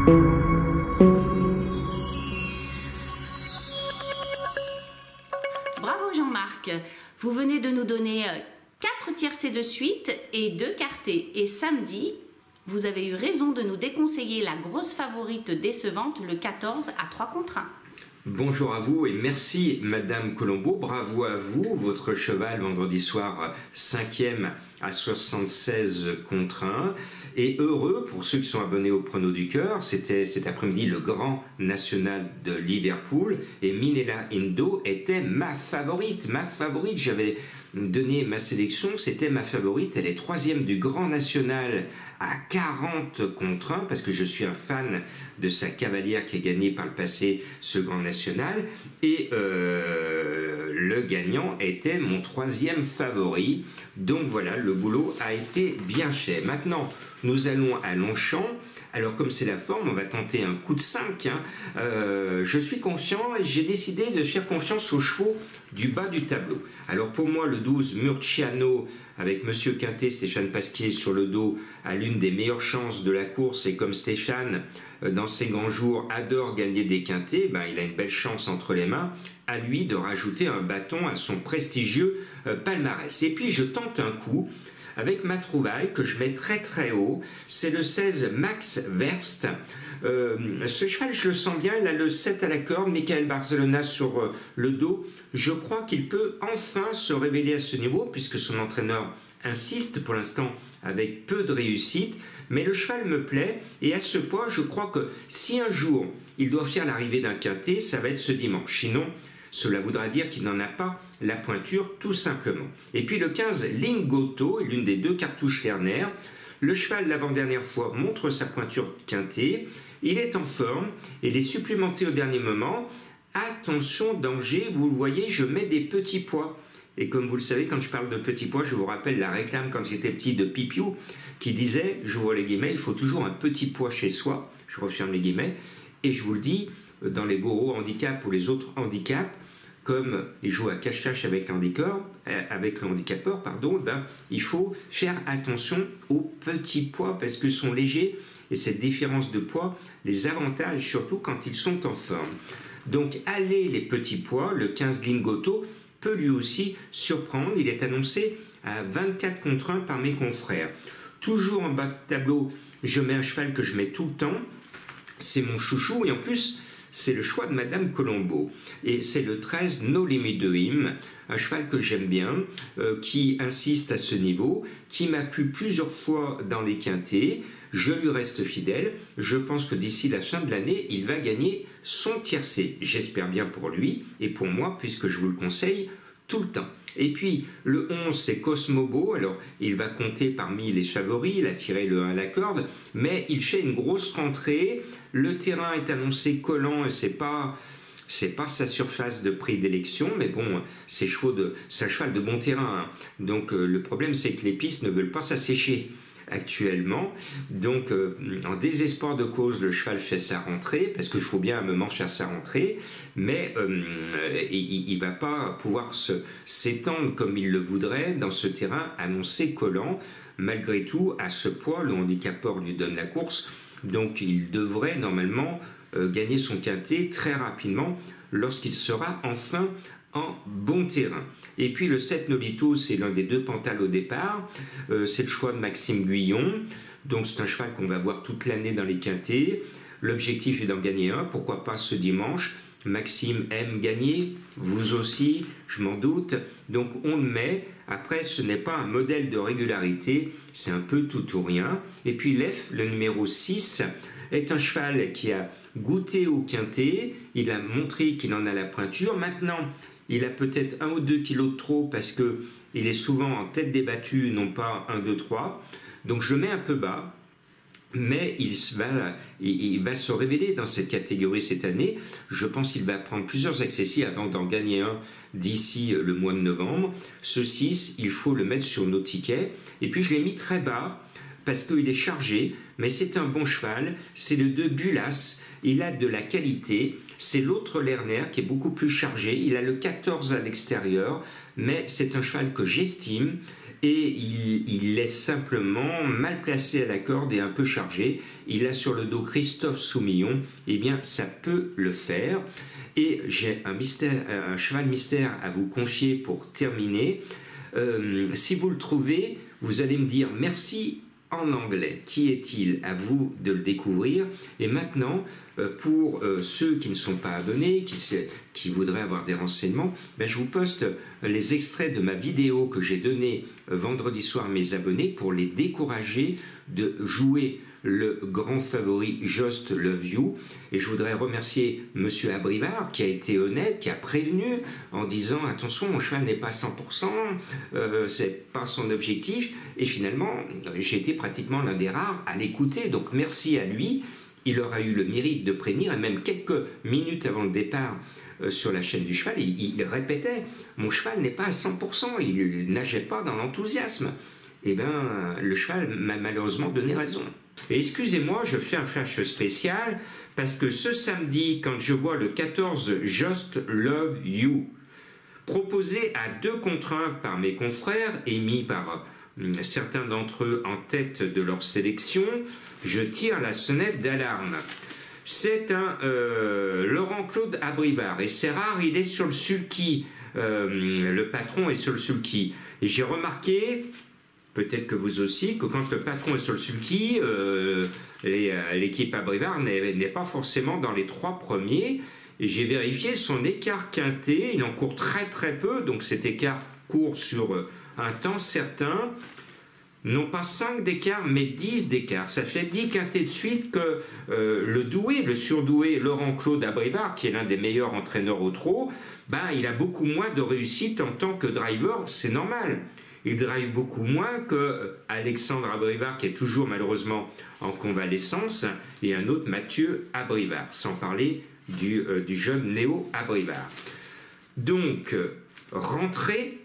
Bravo Jean-Marc, vous venez de nous donner 4 tiercés de suite et 2 quartés. Et samedi, vous avez eu raison de nous déconseiller la grosse favorite décevante, le 14 à 3 contre 1. Bonjour à vous et merci Madame Colombo, bravo à vous, votre cheval vendredi soir 5e à 76 contre 1 et heureux pour ceux qui sont abonnés au Prono du Cœur, c'était cet après-midi le Grand National de Liverpool et Minella Indo était ma favorite, j'avais donné ma sélection, c'était ma favorite, elle est 3e du Grand National à 40 contre 1 parce que je suis un fan de sa cavalière qui a gagné par le passé ce Grand National et le gagnant était mon 3e favori, donc voilà, le boulot a été bien fait. Maintenant nous allons à Longchamp. Alors comme c'est la forme, on va tenter un coup de 5. Je suis confiant et j'ai décidé de faire confiance aux chevaux du bas du tableau. Alors pour moi, le 12 Murciano avec Monsieur Quintet, Stéphane Pasquier sur le dos, a l'une des meilleures chances de la course. Et comme Stéphane, dans ses grands jours, adore gagner des quintets, ben, il a une belle chance entre les mains. À lui de rajouter un bâton à son prestigieux palmarès. Et puis je tente un coup avec ma trouvaille que je mets très haut, c'est le 16 Max Verst. Ce cheval, je le sens bien, il a le 7 à la corde, Michael Barcelona sur le dos. Je crois qu'il peut enfin se révéler à ce niveau, puisque son entraîneur insiste pour l'instant avec peu de réussite. Mais le cheval me plaît, et à ce point, je crois que si un jour il doit faire l'arrivée d'un quintet, ça va être ce dimanche. Sinon, cela voudra dire qu'il n'en a pas la pointure, tout simplement. Et puis le 15, Lingotto, est l'une des 2 cartouches ternaires. Le cheval, l'avant-dernière fois, montre sa pointure quintée. Il est en forme, il est supplémenté au dernier moment. Attention, danger, vous le voyez, je mets des petits poids. Et comme vous le savez, quand je parle de petits poids, je vous rappelle la réclame quand j'étais petit de Pipiou, qui disait, j'ouvre les guillemets, il faut toujours un petit poids chez soi, je referme les guillemets, et je vous le dis, dans les gros handicaps ou les autres handicaps, comme il joue à cache-cache avec le handicapeur, ben, il faut faire attention aux petits poids parce qu'ils sont légers et cette différence de poids les avantage surtout quand ils sont en forme. Donc allez les petits poids, le 15 Lingotto peut lui aussi surprendre, il est annoncé à 24 contre 1 par mes confrères. Toujours en bas de tableau, je mets un cheval que je mets tout le temps, c'est mon chouchou et en plus c'est le choix de Madame Colombo. Et c'est le 13 No Limit de Him, un cheval que j'aime bien, qui insiste à ce niveau, qui m'a plu plusieurs fois dans les quintets. Je lui reste fidèle. Je pense que d'ici la fin de l'année, il va gagner son tiercé. J'espère bien pour lui et pour moi, puisque je vous le conseille tout le temps. Et puis, le 11, c'est Cosmobo. Alors, il va compter parmi les favoris. Il a tiré le 1 à la corde. Mais il fait une grosse rentrée. Le terrain est annoncé collant et c'est pas sa surface de prédilection. Mais bon, c'est un cheval de bon terrain. Hein. Donc, le problème, c'est que les pistes ne veulent pas s'assécher actuellement. Donc, en désespoir de cause, le cheval fait sa rentrée, parce qu'il faut bien à un moment faire sa rentrée, mais il ne va pas pouvoir s'étendre comme il le voudrait dans ce terrain annoncé collant. Malgré tout, à ce poids, le handicapeur lui donne la course, donc il devrait normalement gagner son quintet très rapidement lorsqu'il sera enfin en bon terrain. Et puis le 7 Nolito, c'est l'un des 2 Pantales au départ, c'est le choix de Maxime Guyon, donc c'est un cheval qu'on va voir toute l'année dans les quintets. L'objectif est d'en gagner un, pourquoi pas ce dimanche. Maxime aime gagner, vous aussi, je m'en doute, donc on le met. Après, ce n'est pas un modèle de régularité, c'est un peu tout ou rien. Et puis l'Ef, le numéro 6, est un cheval qui a goûté au quintet, il a montré qu'il en a la pointure. Maintenant, il a peut-être 1 ou 2 kilos de trop parce qu'il est souvent en tête débattue, non pas 1, 2, 3. Donc je mets un peu bas, mais il va se révéler dans cette catégorie cette année. Je pense qu'il va prendre plusieurs accessibles avant d'en gagner un d'ici le mois de novembre. Ce 6, il faut le mettre sur nos tickets. Et puis je l'ai mis très bas parce qu'il est chargé, mais c'est un bon cheval. C'est le 2 Bulas, il a de la qualité. C'est l'autre Lerner qui est beaucoup plus chargé. Il a le 14 à l'extérieur, mais c'est un cheval que j'estime et il laisse simplement mal placé à la corde et un peu chargé. Il a sur le dos Christophe Soumillon, eh bien ça peut le faire. Et j'ai un cheval mystère à vous confier pour terminer. Si vous le trouvez, vous allez me dire merci en anglais. Qui est-il? À vous de le découvrir. Et maintenant, pour ceux qui ne sont pas abonnés, qui voudraient avoir des renseignements, ben je vous poste les extraits de ma vidéo que j'ai donnée vendredi soir à mes abonnés pour les décourager de jouer le grand favori Just Love You. Et je voudrais remercier Monsieur Abrivard qui a été honnête, qui a prévenu en disant attention, mon cheval n'est pas 100%, c'est pas son objectif. Et finalement, j'ai été pratiquement l'un des rares à l'écouter. Donc merci à lui. Il aura eu le mérite de prévenir, et même quelques minutes avant le départ sur la chaîne du cheval, il répétait mon cheval n'est pas à 100%, il nageait pas dans l'enthousiasme. Et bien, le cheval m'a malheureusement donné raison. Et excusez-moi, je fais un flash spécial parce que ce samedi, quand je vois le 14 Just Love You proposé à 2 contre 1 par mes confrères et mis par certains d'entre eux en tête de leur sélection, je tire la sonnette d'alarme. C'est un Laurent-Claude Abrivard et c'est rare, il est sur le sulky, le patron est sur le sulky. Et j'ai remarqué, peut-être que vous aussi, que quand le patron est sur le sulky, l'équipe Abrivard n'est pas forcément dans les 3 premiers. Et j'ai vérifié son écart quinté, il en court très très peu, donc cet écart court sur un temps certain. Non pas 5 d'écart, mais 10 d'écart. Ça fait 10 quintés de suite que le surdoué Laurent-Claude Abrivard, qui est l'un des meilleurs entraîneurs au trot, ben, il a beaucoup moins de réussite en tant que driver, c'est normal. Il drive beaucoup moins que Alexandre Abrivard, qui est toujours malheureusement en convalescence, et un autre Mathieu Abrivard, sans parler du jeune Néo Abrivard. Donc, rentrée,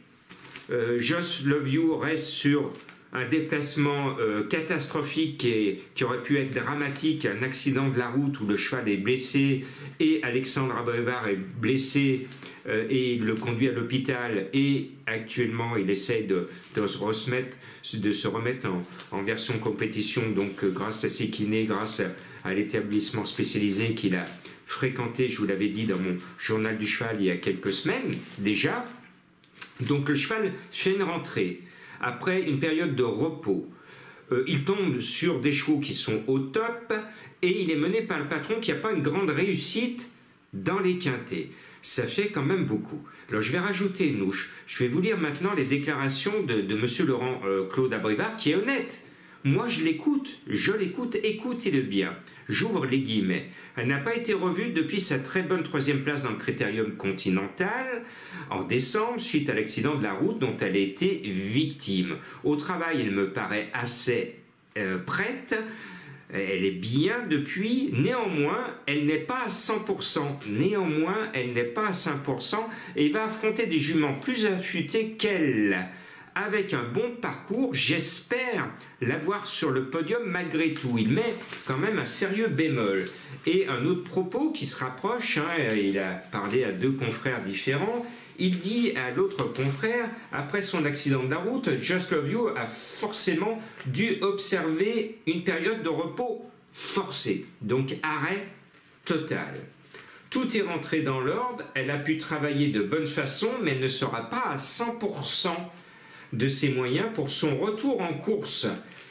Just Love You reste sur un déplacement catastrophique qui aurait pu être dramatique, un accident de la route où le cheval est blessé et Alexandre Abrivard est blessé et il le conduit à l'hôpital et actuellement il essaie de se remettre en version compétition, donc grâce à ses kinés, grâce à l'établissement spécialisé qu'il a fréquenté, je vous l'avais dit dans mon journal du cheval il y a quelques semaines déjà. Donc le cheval fait une rentrée. Après une période de repos, il tombe sur des chevaux qui sont au top et il est mené par le patron qui n'a pas une grande réussite dans les quintés. Ça fait quand même beaucoup. Alors je vais rajouter une louche. Je vais vous lire maintenant les déclarations de monsieur Laurent-Claude Abrivard qui est honnête. Moi je l'écoute, écoutez-le bien. J'ouvre les guillemets. Elle n'a pas été revue depuis sa très bonne 3e place dans le Critérium Continental en décembre suite à l'accident de la route dont elle a été victime. Au travail, elle me paraît assez prête. Elle est bien depuis. Néanmoins, elle n'est pas à 100%. Néanmoins, elle n'est pas à 100% et va affronter des juments plus affûtés qu'elle. Avec un bon parcours, j'espère l'avoir sur le podium malgré tout. Il met quand même un sérieux bémol. Et un autre propos qui se rapproche, il a parlé à 2 confrères différents, il dit à l'autre confrère, après son accident de la route, Just Love You a forcément dû observer une période de repos forcé, donc arrêt total. Tout est rentré dans l'ordre, elle a pu travailler de bonne façon, mais elle ne sera pas à 100% de ses moyens pour son retour en course.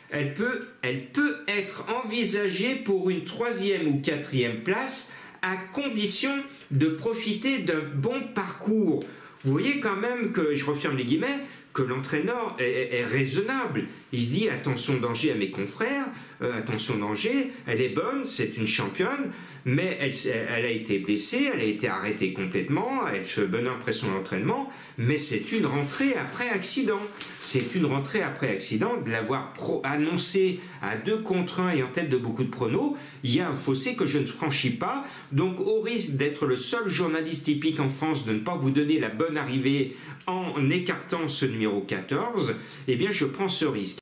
Elle peut être envisagée pour une 3e ou 4e place à condition de profiter d'un bon parcours. Vous voyez quand même que, je referme les guillemets, que l'entraîneur est raisonnable. Il se dit attention danger à mes confrères, attention danger, elle est bonne, c'est une championne, mais elle a été blessée, elle a été arrêtée complètement, elle fait bonne impression d'entraînement, mais c'est une rentrée après accident. C'est une rentrée après accident, de l'avoir annoncé à 2 contre 1 et en tête de beaucoup de pronos, il y a un fossé que je ne franchis pas, donc au risque d'être le seul journaliste typique en France de ne pas vous donner la bonne arrivée en écartant ce numéro 14, eh bien je prends ce risque.